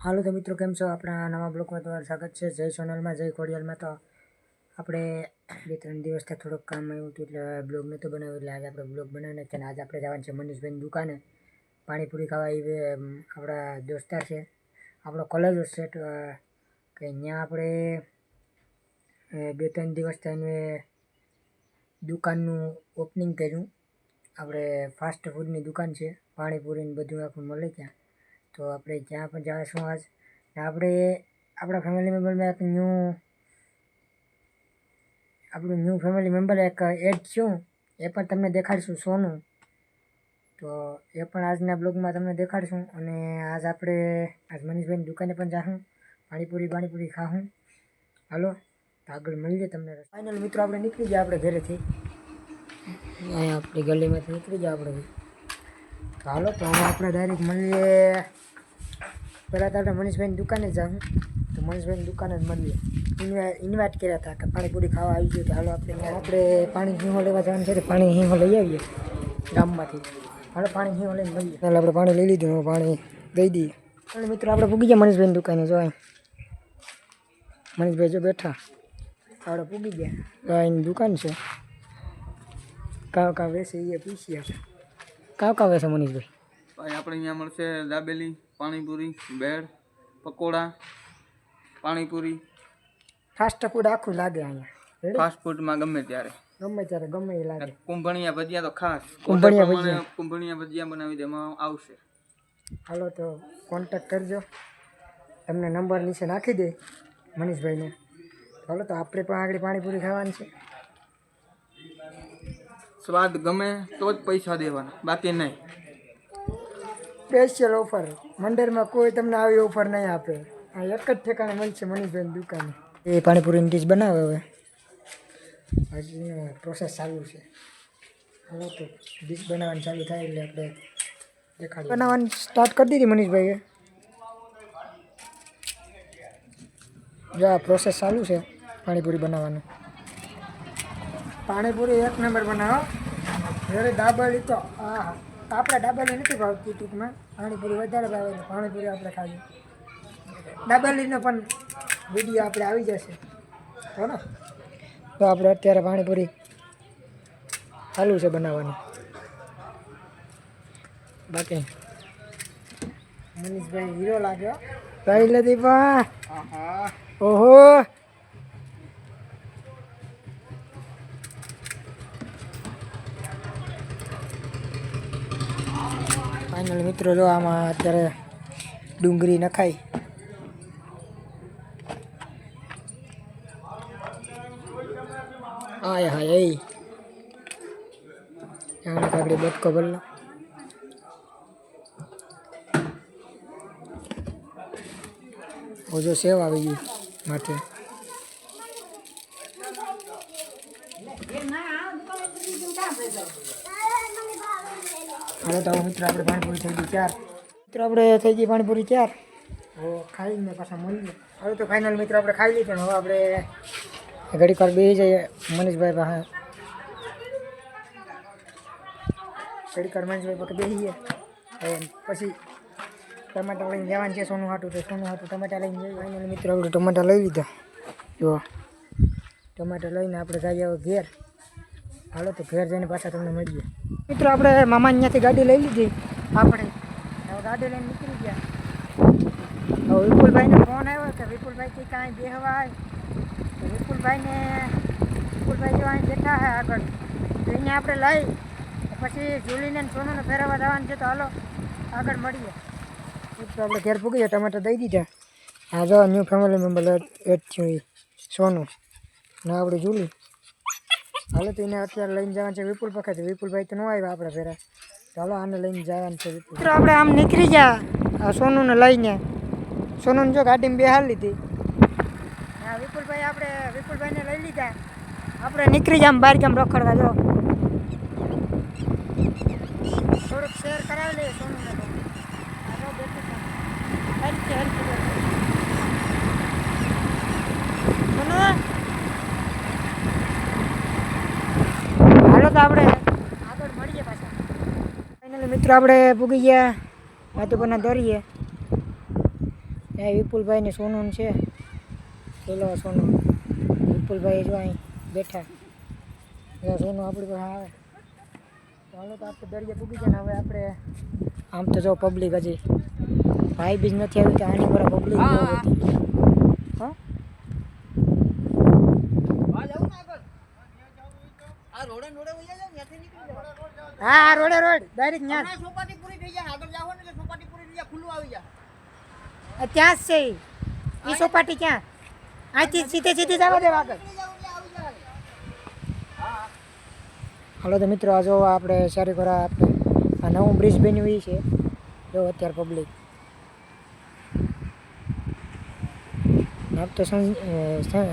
હાલો તો મિત્રો કેમ છો? આપણા નવા બ્લોગમાં તમારું સ્વાગત છે. જય સોનલમાં, જય ખોડિયાલમાં. તો આપણે 2-3 દિવસથી થોડુંક કામ આવ્યું હતું એટલે બ્લોગ નહોતો બનાવ્યો, એટલે આજે આપણે બ્લોગ બનાવી નાખીએ. અને આજે આપણે જવાનું છે મનીષભાઈની દુકાને પાણીપુરી ખાવા. એ આપણા દોસ્તાર છે, આપણો કોલેજ સેટ કે ત્યાં આપણે 2-3 દિવસ થઈને દુકાનનું ઓપનિંગ કર્યું. આપણે ફાસ્ટ ફૂડની દુકાન છે, પાણીપુરીને બધું આપણું મળે ત્યાં. તો આપણે ત્યાં પણ જઈશું આજ. આપણે આપણા ફેમિલી મેમ્બરમાં આપણું ન્યૂ ફેમિલી મેમ્બર એક એડ છું, એ પણ તમને દેખાડીશું, સોનું. તો એ પણ આજના બ્લોગમાં તમને દેખાડીશું. અને આજ મનીષભાઈની દુકાને પણ જાશું, પાણીપુરી ખાશું. હાલો તો આગળ મળીએ તમને. ફાઇનલ મિત્રો આપણે નીકળી ગયા આપણે ઘરેથી, અહીંયા આપણી ગલીમાંથી નીકળી ગયા આપણે. તો હાલો તો હવે આપણે ડાયરેક્ટ મળીએ. પહેલાં તો આપણે મનીષભાઈની દુકાને જ જાઉં. તો મનીષભાઈની દુકાને જ મળીએ. ઇન્વાઇટ કર્યા હતા કે પાણીપુરી ખાવા આવી ગયું. તો હાલો આપણે પાણી હિંહો લેવા જવાનું છે. પાણી હિંહો લઈ આવીએ ગામમાંથી. હાલો પાણી હિંહો લઈને મળીએ. એટલે આપણે પાણી લઈ લીધું, પાણી દઈ દઈએ. અને મિત્રો આપણે પૂગી ગયા મનીષભાઈની દુકાને. જો મનીષભાઈ જો બેઠા, આપણે પૂગી ગયા. તો એની દુકાન છે. કાં વેસે એ પૂછીએ આપણે. કાં વેસે મનીષભાઈ? ભાઈ આપણે અહીંયા મળશે દાબેલી, પાણીપુરી, બેડ, પકોડા, પાણીપુરી. ફાસ્ટ ફૂડ આખું લાગે અહીંયા. ફાસ્ટ ફૂડમાં ગમે ત્યારે ગમે એ લાગે. કુંભણિયા ભજીયા તો ખાસ. કુંભણિયા ભજીયા બનાવી દેવામાં આવશે. હાલો તો કોન્ટેક્ટ કરજો, તમને નંબર નીચે નાખી દે મનીષભાઈને. હાલો તો આપણે પણ આગળ પાણીપુરી ખાવાની છે. સ્વાદ ગમે તો જ પૈસા દેવાના, બાકી નહીં. સ્પેશિયલ ઓફર મંડળમાં કોઈ તમને આવી ઓફર નહીં આપે. આ એક જ ઠેકાણે મળશે મનીષભાઈની દુકાને. એ પાણીપુરીની ડીશ બનાવે. હવે હજી પ્રોસેસ ચાલુ છે. હવે તો ડીશ બનાવવાની ચાલુ થાય એટલે આપણે દેખાડીએ. બનાવવાની સ્ટાર્ટ કરી દીધી મનીષભાઈએ. જો આ પ્રોસેસ ચાલુ છે પાણીપુરી બનાવવાનું. પાણીપુરી એક નંબર બનાવો. જ્યારે દાબેલી તો આપણે દાબેલી નથી ભાવતી ટૂંકમાં, પાણીપુરી વધારે ભાવે. પાણીપુરી આપણે ખાઈએ. દાબેલીનો પણ વિડીયો આપણે આવી જશે, હો ને? તો આપણે અત્યારે પાણીપુરી ચાલુ છે બનાવવાની. બાકી મનીષભાઈ હીરો લાગ્યો. કઈ નથી પણ ઓહો. ફાઇનલ મિત્રો જો આમાં અત્યારે ડુંગળી નખાય. હા એ કાકડી બટકો ભરલો. જો સેવ આવી ગઈ માથે. હાલો તો મિત્રો આપણે પાણીપુરી થઈ ગઈ ચાર. મિત્રો આપણે થઈ ગઈ પાણીપુરી ચાર. હવે ખાઈને પાછા મળીએ. હવે તો ફાઇનલ મિત્રો આપણે ખાઈ લીધું. હવે આપણે ઘડીક વાર બેસી જઈએ મનીષભાઈ પાસે. ઘડીક વાર મનીષભાઈ પાસે બેસીએ. પછી ટમાટા લઈને જવાનું છે સોનું હાટું. તો સોનું હાટું ટમાટા લઈને જઈએ. ફાઇનલ મિત્રો આપણે ટમાટા લઈ લીધા. જો ટમાટા લઈને આપણે જઈએ હવે ઘેર. હાલો તો ઘેર જઈને પાછા તમને મળીએ. મિત્રો આપણે મામા અહીંયાથી ગાડી લઈ લીધી. આપણે હવે ગાડી લઈને નીકળી ગયા. હવે વિપુલભાઈને ફોન આવ્યો કે વિપુલભાઈથી કાંઈ બેહવાય. તો વિપુલભાઈ જો અહીં બેઠા છે આગળ. તો અહીંયા આપણે લઈ પછી જુલીને સોનુને ફેરવવા જવાનું છે. તો હાલો આગળ મળીએ. મિત્રો આપણે ઘેર પૂગીએ. ટમાટર દઈ દીધા. હા જો ન્યૂ ફેમિલી મેમ્બર એડ થયું એ સોનું ને આપણે જુલી. હાલો તો એને અત્યારે લઈને જવાનું છે વિપુલ પાસે. વિપુલભાઈ તો ન આવ્યા આપણે ફેરા. ચાલો આને લઈને જવાનું છે વિપુલ. મિત્રો આપણે આમ નીકળી ગયા સોનુને લઈને. સોનુને જો ગાડીમાં બેહાર લીધી. હા વિપુલભાઈને લઈ લીધા. આપણે નીકળી જાય આમ બહાર કેમ રખડવા. જો થોડુંક શેર કરાવી લઈએ સોનુને. હાલો તો આપણે આગળ મળીએ પાછા. ફાઇનલી મિત્રો આપણે પૂગી ગયા વાતુપરના દરિયે. એ વિપુલભાઈ ને સોનું છે પેલો સોનું વિપુલભાઈ જો અહીં બેઠા સોનું આપણી પાસે આવે તો હાલો તો આપણે દરિયા પૂગી જાય ને હવે આપણે આમ તો જો પબ્લિક હજી ભાઈ બીજ નથી આવી કે આની પર પબ્લિક બહુ હતી હા હા રોડે રોડ ડાયરેક્ટ ત્યાં સોપાટી પૂરી થઈ જાય આગળ જાવ ને સોપાટી પૂરી થઈ જાય ખુલ્લું આવી જાય ત્યાં જ છે ઈ સોપાટી ક્યાં અહીંથી સીધે સીધી જવા દે આગળ હાલો તો મિત્રો આ જો આપણે સારી ખરા આપણે આ નવું બ્રિજ બન્યું એ છે જો અત્યારે પબ્લિક આપ તો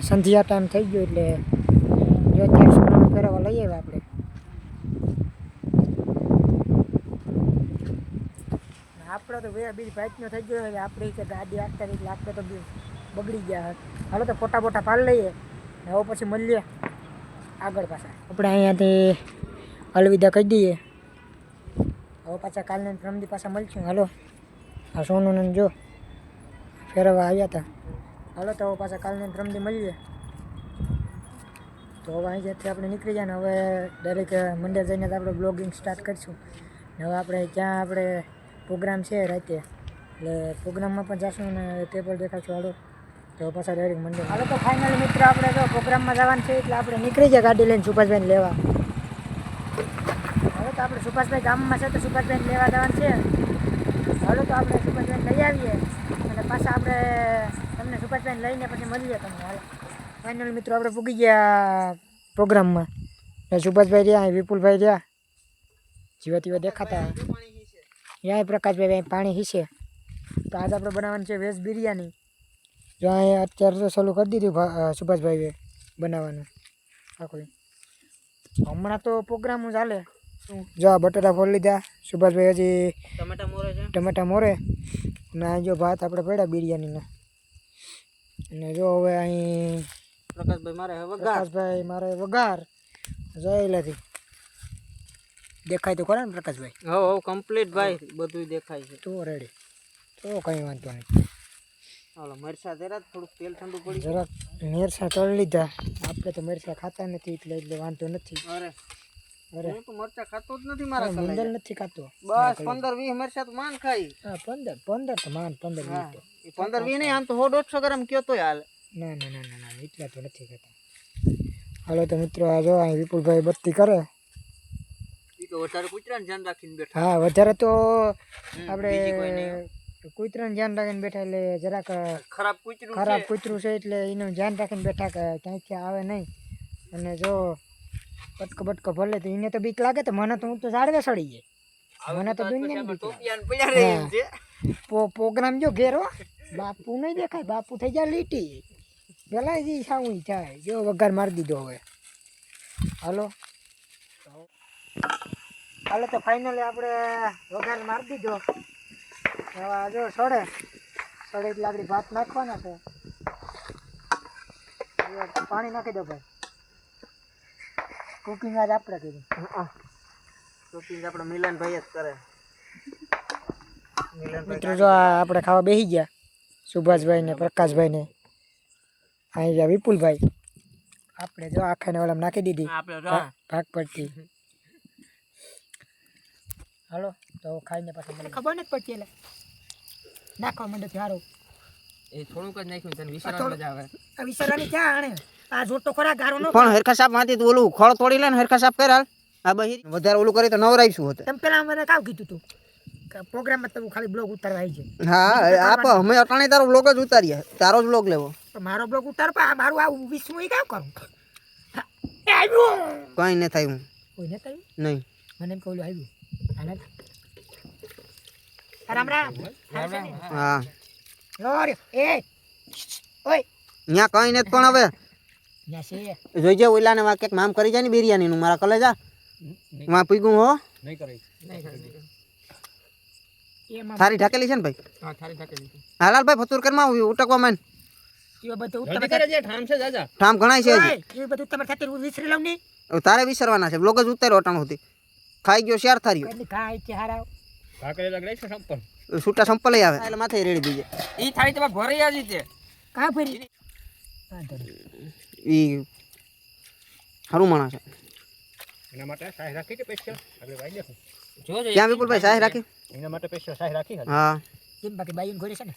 સંધ્યા ટાઈમ થઈ ગયો એટલે જો અત્યારે સોનાનું ફેરવવા લઈ આવ્યા આપણે આપણે તો બીજી ભાઈનો થઈ ગયો એટલે આપણે કે ગાડી આગતા એટલે આપણે તો બગડી ગયા હાલો તો ફોટા બોટા પાડી લઈએ હવે પછી મળીએ આગળ પાછા આપણે અહીંયાથી અલવિદા કહી દઈએ હવે પાછા કાલને પ્રમદી પાછા મળશું હાલો આ સોનું જો ફેરવવા આવ્યા હતા હાલો તો હવે પાછા કાલને પ્રમદી મળીએ તો હવે અહીંયાથી આપણે નીકળી જાય ને હવે દરેક મંદિર જઈને તો આપણે બ્લોગિંગ સ્ટાર્ટ કરીશું ને હવે આપણે ક્યાં આપણે પ્રોગ્રામ છે રાતે એટલે પ્રોગ્રામમાં પણ જઈશું ને તે પણ દેખાડશું હાલો તો પાછા ડાયરેક્ટ મંદિર હાલો તો ફાઇનલી મિત્ર આપણે જો પ્રોગ્રામમાં જવાનું છે એટલે આપણે નીકળી જાય ગાડી લઈને સુભાષભાઈને લેવા હવે તો આપણે સુભાષભાઈ ગામમાં છે તો સુભાષભાઈને લેવા જવાનું છે હાલો તો આપણે સુભાષભાઈને લઈ આવીએ અને પાછા આપણે તમને સુભાષભાઈને લઈને પછી મળીએ તમને હાલો ફાઇનલી મિત્રો આપણે પૂગી ગયા પ્રોગ્રામમાં સુભાષભાઈ રહ્યા વિપુલભાઈ રહ્યા જીવા તીવા દેખાતા ત્યાં પ્રકાશભાઈ પાણી હીશે તો આજે આપણે બનાવવાનું છે વેજ બિરયાની જો અહીંયા અત્યારે તો ચાલુ કરી દીધું સુભાષભાઈએ બનાવવાનું આખું હમણાં તો પ્રોગ્રામ ચાલે જો આ બટાટા ફોડ લીધા સુભાષભાઈ હજી ટમેટા મોરે અને અહીં જો ભાત આપણે પડ્યા બિરયાનીના અને જો હવે અહીં પ્રકાશભાઈ મારે વઘાર જયેલાથી દેખાય તો ખરા ને પ્રકાશભાઈ હો કમ્પ્લીટ ભાઈ બધું દેખાય છે તો રેડી તો કંઈ વાંધો નહીં હાલો મરચા જરા થોડુંક તેલ ઠંડુ પડી જરાક મરચાં તળી લીધા આપણે તો મરચાં ખાતા નથી એટલે વાંધો નથી અરે અરે હું તો મરચા ખાતો જ નથી મારા મંદર નથી ખાતો બસ 15-20 મરચા તો માન ખાઈ હા 15 તો માન 15 15-20 નહીં આમ તો 150 ગ્રામ કયો તો હાલ ના ના ના ના ના એટલા તો નથી ખાતા હાલો તો મિત્રો આ જો અહીં વિપુલભાઈ બત્તી કરે ઈ તો વધારે કૂતરાને ધ્યાન રાખીને બેઠા હા વધારે તો આપણે કૂતરાને ધ્યાન રાખીને બેઠા એટલે જરાક ખરાબ કૂતરું છે એટલે એનું ધ્યાન રાખીને બેઠા કે ક્યાંથી આવે નહીં અને જો બટકો બટકો ભલે તો એને તો બીક લાગે તો મને તો હું તો ઝાડવે સડી જાય મને તો દુનિયા પ્રોગ્રામ જો ઘેરો બાપુ નહીં દેખાય બાપુ થઈ જાય લીટી પેલા જ સાવું થાય જો વઘાર મારી દીધો હવે હાલો હાલો તો ફાઇનલી આપણે વઘાર મારી દીધો હવે જો સડે એટલે આગળ ભાત નાખવાના છે પાણી નાખી દો ભાઈ કુકિંગ આજ આપણે કર્યું કુકિંગ આપણે મિલનભાઈ જ કરે મિત્રો જો આપણે ખાવા બેસી ગયા સુભાષભાઈ ને પ્રકાશભાઈ ને અહીં ગયા વિપુલભાઈ આપણે જો આખાને ઓલામાં નાખી દીધી ભાગ પડતી હાલો તો ખાઈને પાછું મને ખબર નથી પડતી એટલે નાખવા માંડે સારું એ થોડુંક જ નાખ્યું તને વિસરવા મજા આવે આ વિસરવાની ક્યાં આણે આ જોટો ખરા ગારો નો પણ હરખા સાપ માંથી ઓલું ખળ તોડી લે ને હરખા સાપ કર હાલ આ બહી વધારે ઓલું કરી તો નવરાઈશું હોતે તેમ પેલા મને કાવ કીધું તું કે પ્રોગ્રામમાં તમે ખાલી બ્લોગ ઉતારવા આવી છે હા આપ અમે અટાણે તારો બ્લોગ જ ઉતારીએ તારો જ બ્લોગ લેવો તો મારો બ્લોગ ઉતાર પા મારું આ વિશ્વ ઈ કામ કરું કઈ ન થાય હું કોઈ ને કહ્યું નહીં મને એમ કહ્યું આવ્યું આનંદ રામ રામ હા લોર એ ઓય ન્યા કઈ નથી પણ હવે ન્યા છે જોઈજે ઓલાને વા કેક મામ કરી જાય ને બિરયાની નું મારા કલેજા માં પીગું હો નહીં કરી એમાં થારી ઢાકેલી છે ને ભાઈ હા થારી ઢાકેલી હાલાલ ભાઈ ફતુર કરમાં ઉટકવા માંડ એ બધું ઉત્તમ કરે છે ઠામ છે જાજા ઠામ ઘણાય છે હજી. એ બધું તમારે ખાતર વિસરી લાવ ની હવે તારે વિસરવાના છે બ્લોગ જ ઉતાર્યો અટાણું હતી ખાઈ ગયો શેર થાર્યો એટલે કાઈ કે હારાવ ભાકરી લગડાઈ છે સંપન છૂટા સંપલ આવે એટલે માથે રેડી દીજે ઈ થાળી તમારે ભરી આજી છે કાં ફરી ઈ સારું માણસ છે એના માટે સાહી રાખી કે સ્પેશિયલ આપણે ભાઈ દેખો જોજો ક્યાં વિપુલભાઈ સાહી રાખી એના માટે સ્પેશિયલ સાહી રાખી હા કેમ બાકી બાઈન ઘોડે છે ને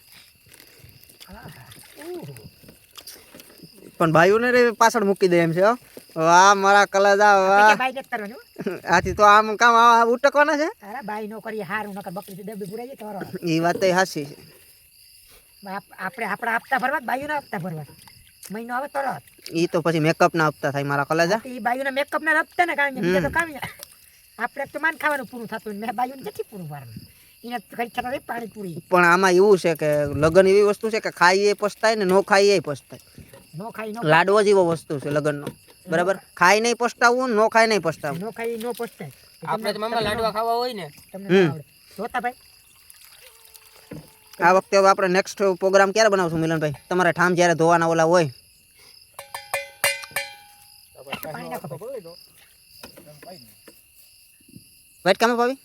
પણ ભાઈઓને રે પાછળ મૂકી દે એમ છે હો. વાહ મારા કલાજા વાહ બાઈ નથી કરવાનું હો. આથી તો આમ કામ ઉટકવાના છે તારા બાઈ નો કરીએ હારું નકર બકરી ડબ્બી પુરાઈ જાય તમારો એ વાત તો હાચી છે આપણે આપણા હપ્તા ભરવા બાઈઓના હપ્તા ભરવા મહિનો આવે તરત એ તો પછી મેકઅપ ના હપ્તા થાય મારા કલાજા એ બાઈઓના મેકઅપ ના હપ્તા ને કારણ કે બીજા તો કામ આપણે તો માન ખાવાનું પૂરું થતું મેં બાઈઓને નથી પૂરું પાડવાનું એને કઈ થતા પાણી પૂરી પણ આમાં એવું છે કે લગ્ન એવી વસ્તુ છે કે ખાઈએ પછતાય ને નો ખાઈએ પછતાય નો ખાઈ નો લાડવો જેવો વસ્તુ છે લગ્નનો બરાબર ખાઈ નહીં પછતાવવું નો ખાઈ નહીં પછતાવવું નો ખાઈ નો પહોંચતાય આપણે તો મામા લાડવા ખાવા હોય ને તમને હમ. ન આવડે જોતા ભાઈ આ વખતે હવે આપણે નેક્સ્ટ પ્રોગ્રામ ક્યારે બનાવશું મિલનભાઈ તમારે ઠામ જ્યારે ધોવાના ઓલા હોય પાણી નાખો ભાઈ. વાઈટ કામે પાવી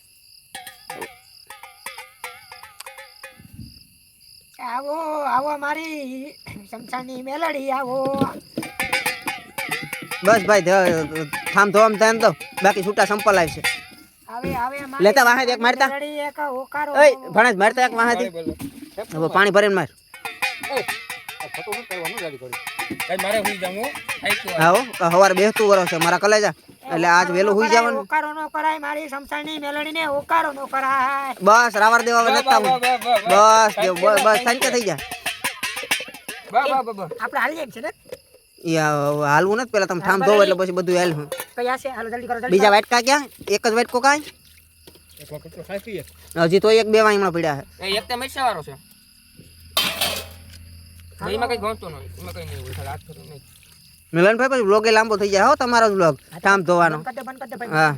આવો આવો મારી શમશાની મેલડી આવો બસ ભાઈ ઠામ ધોવામાં થાય ને તો બાકી છૂટા સંપલ આવશે આવે આવે લેતા વાહે એક મારતા મેલડી એક ઓકારો ઓય ભણેજ મારતા એક વાહેથી હવે પાણી ભરીને માર ફોટો ન કરવાનું ગાડી કરી ભાઈ મારે હુઈ જાઉં આઈતું આવો સવારે બેસતું વરો છે મારા કલેજા એટલે આજ વહેલું હુઈ જવાનું ઓકારો નો કરાય મારી શમશાની મેલડીને ઓકારો નો કરાય બસ રાવર દેવા હવે નતા હું બસ દેવ બસ બસ શાંતિ થઈ જા આપણે હાલી જાય છે ને હાલવું નથી પેલા તમે ઠામ ધોવો એટલે પછી બધું હાલ કયા છે હાલો જલ્દી કરો જલ્દી બીજા વાટકા ક્યાં એક જ વાટકો કાંઈ એક વખત તો સાચી હજી તો એક બે વાંગણા પડ્યા છે એ એક તો મરસા વાળો છે એમાં કઈ ગણતો નહીં એમાં કઈ નહીં હોય ખાલી હાથ ફેરવો નહીં મિલનભાઈ પછી બ્લોગ લાંબો થઈ જાય હો તમારો બ્લોગ ઠામ ધોવાનો બંધ કર દે ભાઈ હા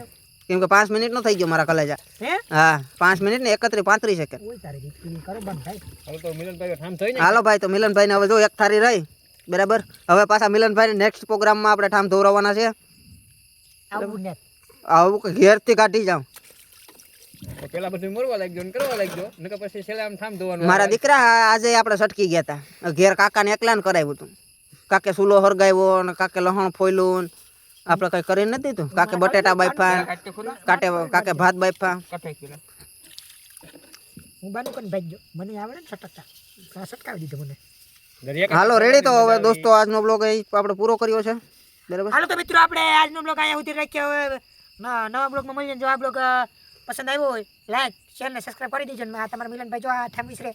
કેમ કે 5 મિનિટ નો થઈ ગયો મારા કલેજા હે હા 5 મિનિટ ને 31-35 સેકન્ડ ઓય તારી દીકરી કરો બંધ ભાઈ હવે તો મિલનભાઈ ઠામ થઈ ને હાલો ભાઈ તો મિલનભાઈ ને હવે જો એક થારી રહી બરાબર હવે પાછા મિલનભાઈ નેક્સ્ટ પ્રોગ્રામમાં આપણે ઠામ ધોવરાવવાના છે આવું ને આવું કે ઘેરથી કાઢી જાઉં તો પેલા બધું મરવા લાગ્યો ને કરવા લાગ્યો નકર પછી છેલ્લે આમ ઠામ ધોવાનું મારા દીકરા આજે આપણે સટકી ગયા હતા ઘેર કાકાને એકલાને કરાવ્યું હતું કાકે સુલો હરગાવ્યો અને કાકે લહણ ફોયલું આપણે કઈ કરીને નથી દીધું કાકે બટેટા બાફા કાઢતે ખોરી કાકે ભાત બાફા કઠાઈ કિલો હું બાનું કોને ભાઈ ગયો મને આવડે ને સટકતા સટકાવી દીધો મને દરિયા હાલો રેડી તો હવે દોસ્તો આજનો બ્લોગ અહીં આપણે પૂરો કર્યો છે બરાબર હાલો તો મિત્રો આપણે આજનો બ્લોગ અહીંયા સુધી રાખ્યો હવે નવા બ્લોગમાં મળીને જો આ બ્લોગ પસંદ આવ્યો હોય લાઈક શેર ને સબસ્ક્રાઇબ કરી દેજો ને આ તમારા મિલનભાઈ જો આ ઠામ વિસરે